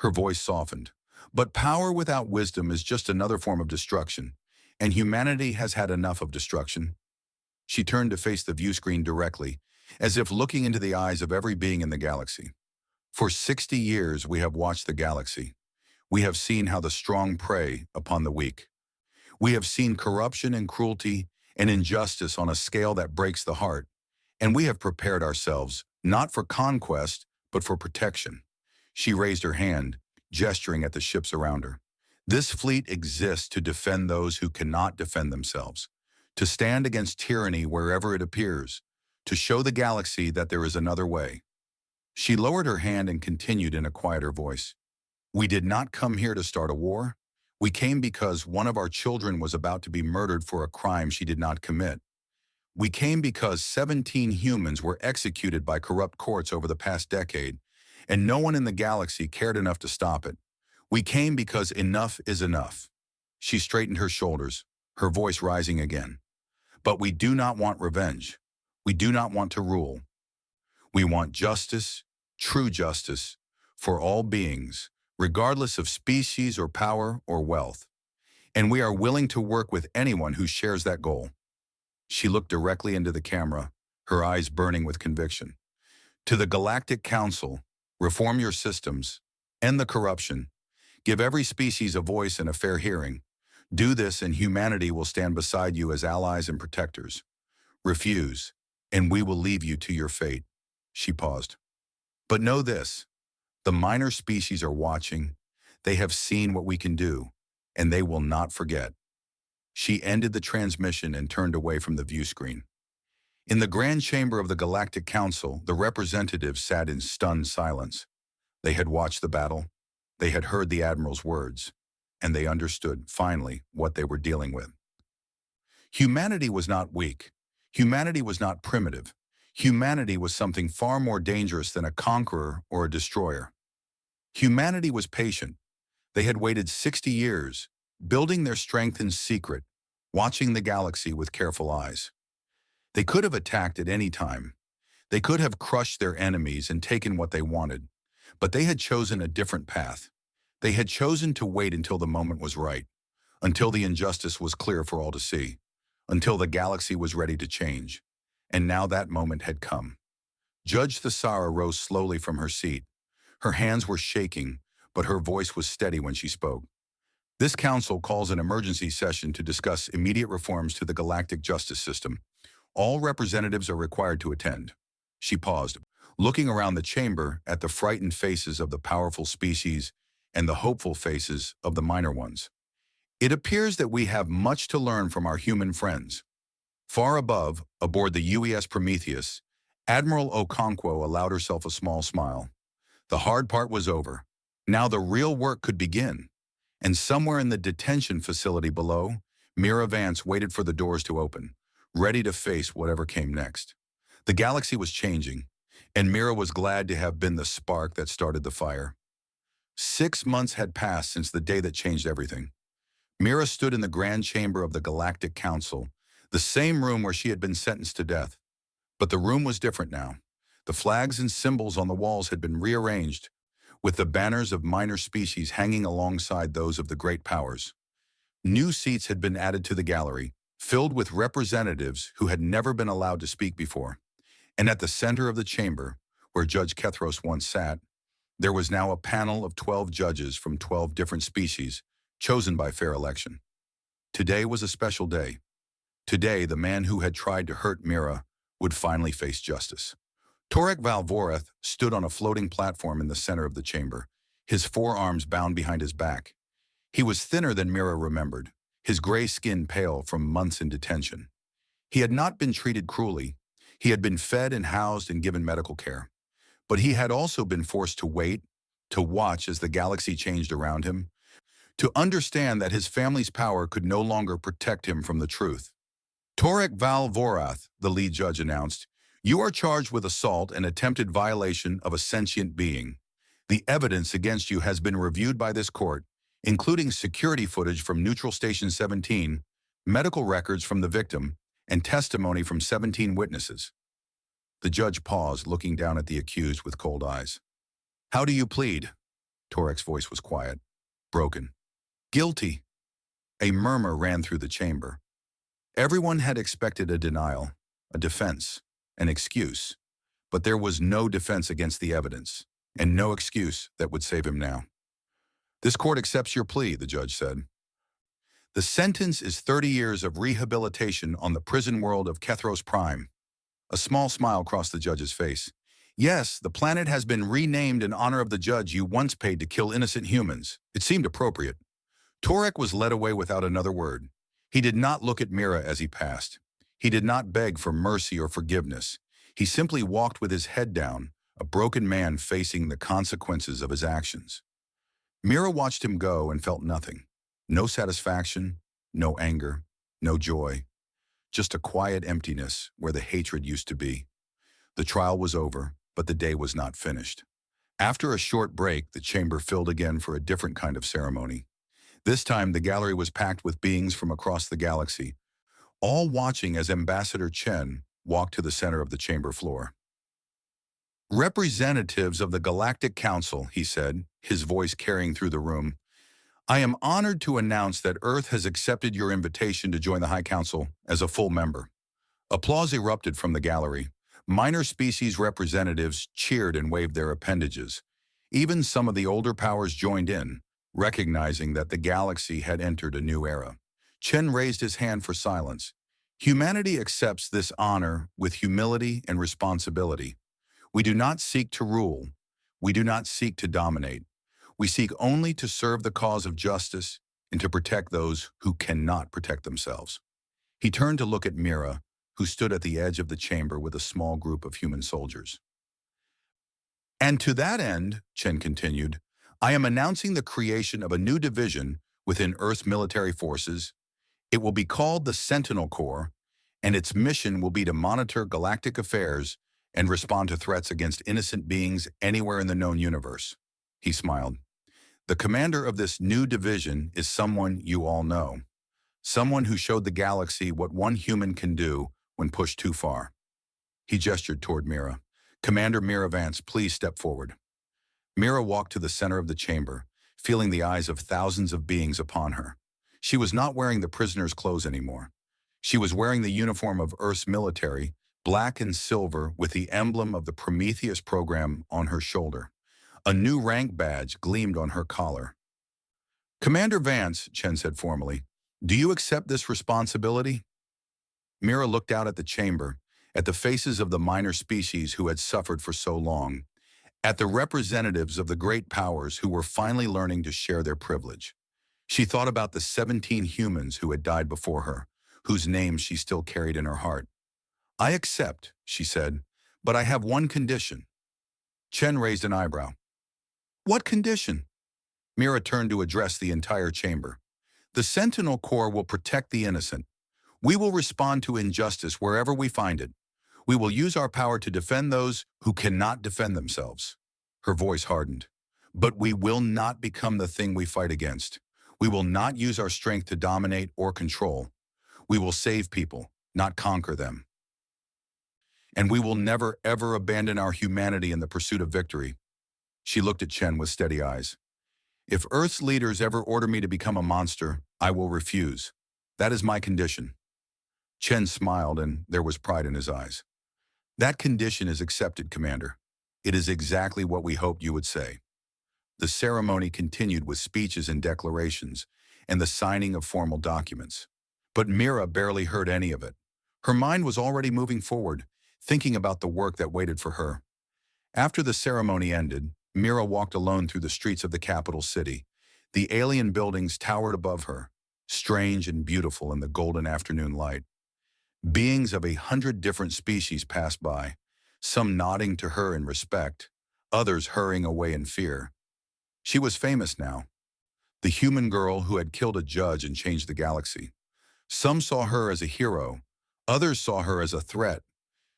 Her voice softened. "But power without wisdom is just another form of destruction, and humanity has had enough of destruction." She turned to face the view screen directly, as if looking into the eyes of every being in the galaxy. "For 60 years we have watched the galaxy. We have seen how the strong prey upon the weak. We have seen corruption and cruelty and injustice on a scale that breaks the heart. And we have prepared ourselves, not for conquest, but for protection." She raised her hand, gesturing at the ships around her. "This fleet exists to defend those who cannot defend themselves, to stand against tyranny wherever it appears, to show the galaxy that there is another way." She lowered her hand and continued in a quieter voice. "We did not come here to start a war. We came because one of our children was about to be murdered for a crime she did not commit. We came because 17 humans were executed by corrupt courts over the past decade, and no one in the galaxy cared enough to stop it. We came because enough is enough." She straightened her shoulders, her voice rising again. "But we do not want revenge. We do not want to rule. We want justice, true justice, for all beings, regardless of species or power or wealth. And we are willing to work with anyone who shares that goal." She looked directly into the camera, her eyes burning with conviction. "To the Galactic Council, reform your systems, end the corruption, give every species a voice and a fair hearing. Do this and humanity will stand beside you as allies and protectors. Refuse, and we will leave you to your fate." She paused. "But know this. The minor species are watching. They have seen what we can do, and they will not forget." She ended the transmission and turned away from the view screen. In the grand chamber of the Galactic Council, the representatives sat in stunned silence. They had watched the battle, they had heard the Admiral's words, and they understood, finally, what they were dealing with. Humanity was not weak. Humanity was not primitive. Humanity was something far more dangerous than a conqueror or a destroyer. Humanity was patient. They had waited 60 years, building their strength in secret, watching the galaxy with careful eyes. They could have attacked at any time. They could have crushed their enemies and taken what they wanted. But they had chosen a different path. They had chosen to wait until the moment was right, until the injustice was clear for all to see, until the galaxy was ready to change. And now that moment had come. Judge Thesara rose slowly from her seat. Her hands were shaking, but her voice was steady when she spoke. This council calls an emergency session to discuss immediate reforms to the galactic justice system. All representatives are required to attend. She paused, looking around the chamber at the frightened faces of the powerful species and the hopeful faces of the minor ones. It appears that we have much to learn from our human friends. Far above, aboard the UES Prometheus, Admiral Okonkwo allowed herself a small smile. The hard part was over. Now the real work could begin. And somewhere in the detention facility below, Mira Vance waited for the doors to open, ready to face whatever came next. The galaxy was changing, and Mira was glad to have been the spark that started the fire. 6 months had passed since the day that changed everything. Mira stood in the grand chamber of the Galactic Council, the same room where she had been sentenced to death. But the room was different now. The flags and symbols on the walls had been rearranged, with the banners of minor species hanging alongside those of the great powers. New seats had been added to the gallery, filled with representatives who had never been allowed to speak before. And at the center of the chamber, where Judge Kethros once sat, there was now a panel of 12 judges from 12 different species, chosen by fair election. Today was a special day. Today, the man who had tried to hurt Mira would finally face justice. Torek Valvorath stood on a floating platform in the center of the chamber, his forearms bound behind his back. He was thinner than Mira remembered, his gray skin pale from months in detention. He had not been treated cruelly. He had been fed and housed and given medical care. But he had also been forced to wait, to watch as the galaxy changed around him, to understand that his family's power could no longer protect him from the truth. Torek Valvorath, the lead judge announced, "You are charged with assault and attempted violation of a sentient being. The evidence against you has been reviewed by this court, including security footage from Neutral Station 17, medical records from the victim, and testimony from 17 witnesses." The judge paused, looking down at the accused with cold eyes. "How do you plead?" Torek's voice was quiet, broken. "Guilty." A murmur ran through the chamber. Everyone had expected a denial, a defense, an excuse, but there was no defense against the evidence, and no excuse that would save him now. "This court accepts your plea," the judge said. "The sentence is 30 years of rehabilitation on the prison world of Kethros Prime." A small smile crossed the judge's face. "Yes, the planet has been renamed in honor of the judge you once paid to kill innocent humans. It seemed appropriate." Torek was led away without another word. He did not look at Mira as he passed. He did not beg for mercy or forgiveness. He simply walked with his head down, a broken man facing the consequences of his actions. Mira watched him go and felt nothing. No satisfaction, no anger, no joy. Just a quiet emptiness where the hatred used to be. The trial was over, but the day was not finished. After a short break, the chamber filled again for a different kind of ceremony. This time, the gallery was packed with beings from across the galaxy, all watching as Ambassador Chen walked to the center of the chamber floor. "Representatives of the Galactic Council," he said, his voice carrying through the room, "I am honored to announce that Earth has accepted your invitation to join the High Council as a full member." Applause erupted from the gallery. Minor species representatives cheered and waved their appendages. Even some of the older powers joined in, recognizing that the galaxy had entered a new era. Chen raised his hand for silence. "Humanity accepts this honor with humility and responsibility. We do not seek to rule. We do not seek to dominate. We seek only to serve the cause of justice and to protect those who cannot protect themselves." He turned to look at Mira, who stood at the edge of the chamber with a small group of human soldiers. "And to that end," Chen continued, "I am announcing the creation of a new division within Earth's military forces. It will be called the Sentinel Corps, and its mission will be to monitor galactic affairs and respond to threats against innocent beings anywhere in the known universe." He smiled. The commander of this new division is someone you all know. Someone who showed the galaxy what one human can do when pushed too far. He gestured toward Mira. Commander Mira Vance, please step forward. Mira walked to the center of the chamber, feeling the eyes of thousands of beings upon her. She was not wearing the prisoner's clothes anymore. She was wearing the uniform of Earth's military, black and silver with the emblem of the Prometheus program on her shoulder. A new rank badge gleamed on her collar. Commander Vance, Chen said formally, do you accept this responsibility? Mira looked out at the chamber, at the faces of the minor species who had suffered for so long, at the representatives of the great powers who were finally learning to share their privilege. She thought about the 17 humans who had died before her, whose names she still carried in her heart. I accept, she said, but I have one condition. Chen raised an eyebrow. What condition? Mira turned to address the entire chamber. The Sentinel Corps will protect the innocent. We will respond to injustice wherever we find it. We will use our power to defend those who cannot defend themselves. Her voice hardened. But we will not become the thing we fight against. We will not use our strength to dominate or control. We will save people, not conquer them. And we will never, ever abandon our humanity in the pursuit of victory. She looked at Chen with steady eyes. If Earth's leaders ever order me to become a monster, I will refuse. That is my condition. Chen smiled, and there was pride in his eyes. That condition is accepted, Commander. It is exactly what we hoped you would say. The ceremony continued with speeches and declarations, and the signing of formal documents. But Mira barely heard any of it. Her mind was already moving forward, thinking about the work that waited for her. After the ceremony ended, Mira walked alone through the streets of the capital city. The alien buildings towered above her, strange and beautiful in the golden afternoon light. Beings of 100 different species passed by, some nodding to her in respect, others hurrying away in fear. She was famous now, the human girl who had killed a judge and changed the galaxy. Some saw her as a hero, others saw her as a threat.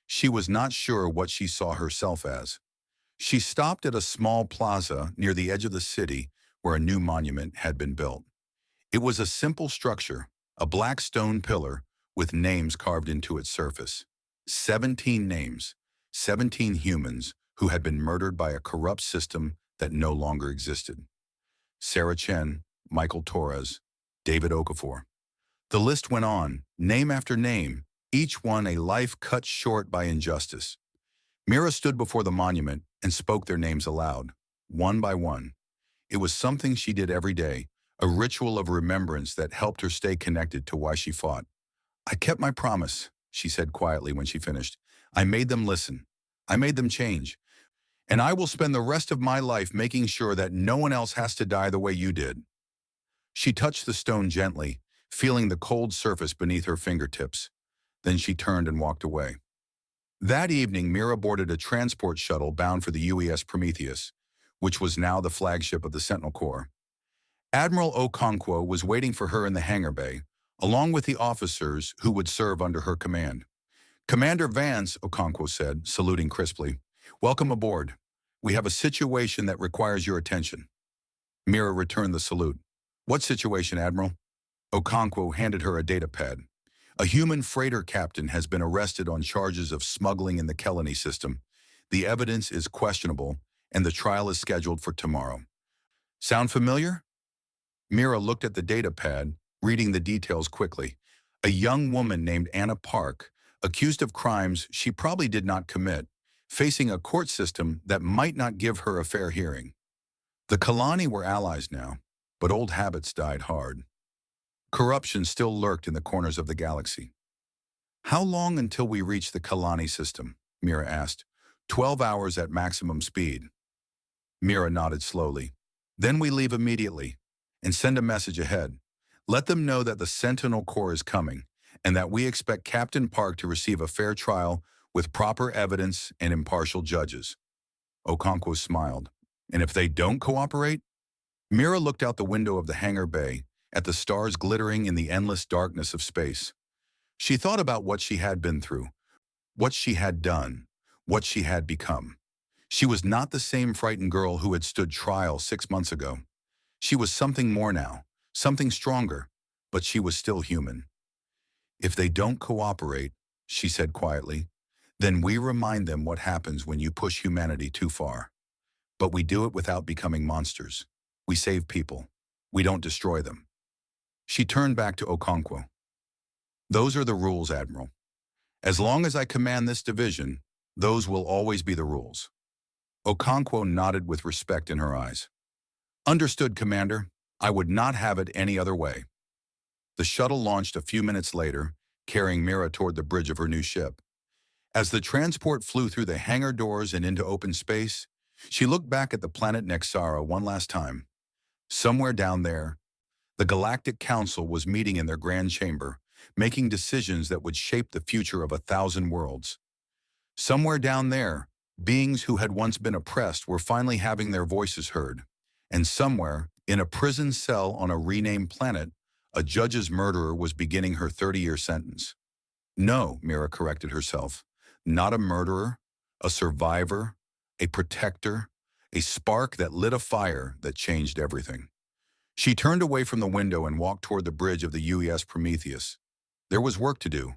She was not sure what she saw herself as. She stopped at a small plaza near the edge of the city where a new monument had been built. It was a simple structure, a black stone pillar with names carved into its surface. 17 names, 17 humans who had been murdered by a corrupt system that no longer existed. Sarah Chen, Michael Torres, David Okafor. The list went on, name after name, each one a life cut short by injustice. Mira stood before the monument and spoke their names aloud, one by one. It was something she did every day, a ritual of remembrance that helped her stay connected to why she fought. I kept my promise, she said quietly when she finished. I made them listen. I made them change. And I will spend the rest of my life making sure that no one else has to die the way you did. She touched the stone gently, feeling the cold surface beneath her fingertips. Then she turned and walked away. That evening, Mira boarded a transport shuttle bound for the UES Prometheus, which was now the flagship of the Sentinel Corps. Admiral Okonkwo was waiting for her in the hangar bay, along with the officers who would serve under her command. Commander Vance, Okonkwo said, saluting crisply, welcome aboard. We have a situation that requires your attention. Mira returned the salute. What situation, Admiral? Okonkwo handed her a data pad. A human freighter captain has been arrested on charges of smuggling in the Kelani system. The evidence is questionable, and the trial is scheduled for tomorrow. Sound familiar? Mira looked at the data pad, reading the details quickly. A young woman named Anna Park, accused of crimes she probably did not commit, facing a court system that might not give her a fair hearing. The Kelani were allies now, but old habits died hard. Corruption still lurked in the corners of the galaxy. How long until we reach the Kelani system? Mira asked. 12 hours at maximum speed. Mira nodded slowly. Then we leave immediately and send a message ahead. Let them know that the Sentinel Corps is coming and that we expect Captain Park to receive a fair trial with proper evidence and impartial judges. Okonkwo smiled. And if they don't cooperate? Mira looked out the window of the hangar bay at the stars glittering in the endless darkness of space. She thought about what she had been through, what she had done, what she had become. She was not the same frightened girl who had stood trial 6 months ago. She was something more now, something stronger, but she was still human. If they don't cooperate, she said quietly, then we remind them what happens when you push humanity too far. But we do it without becoming monsters. We save people. We don't destroy them. She turned back to Okonkwo. Those are the rules, Admiral. As long as I command this division, those will always be the rules. Okonkwo nodded with respect in her eyes. Understood, Commander. I would not have it any other way. The shuttle launched a few minutes later, carrying Mira toward the bridge of her new ship. As the transport flew through the hangar doors and into open space, she looked back at the planet Nexara one last time. Somewhere down there, the Galactic Council was meeting in their grand chamber, making decisions that would shape the future of 1,000 worlds. Somewhere down there, beings who had once been oppressed were finally having their voices heard. And somewhere, in a prison cell on a renamed planet, a judge's murderer was beginning her 30-year sentence. No, Mira corrected herself. Not a murderer, a survivor, a protector, a spark that lit a fire that changed everything. She turned away from the window and walked toward the bridge of the UES Prometheus. There was work to do.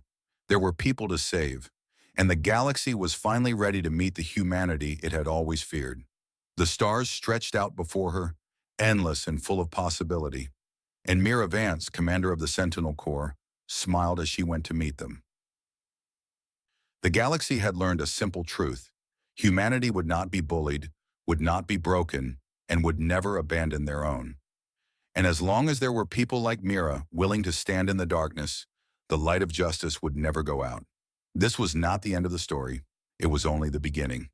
There were people to save. And the galaxy was finally ready to meet the humanity it had always feared. The stars stretched out before her, endless and full of possibility. And Mira Vance, commander of the Sentinel Corps, smiled as she went to meet them. The galaxy had learned a simple truth. Humanity would not be bullied, would not be broken, and would never abandon their own. And as long as there were people like Mira willing to stand in the darkness, the light of justice would never go out. This was not the end of the story. It was only the beginning.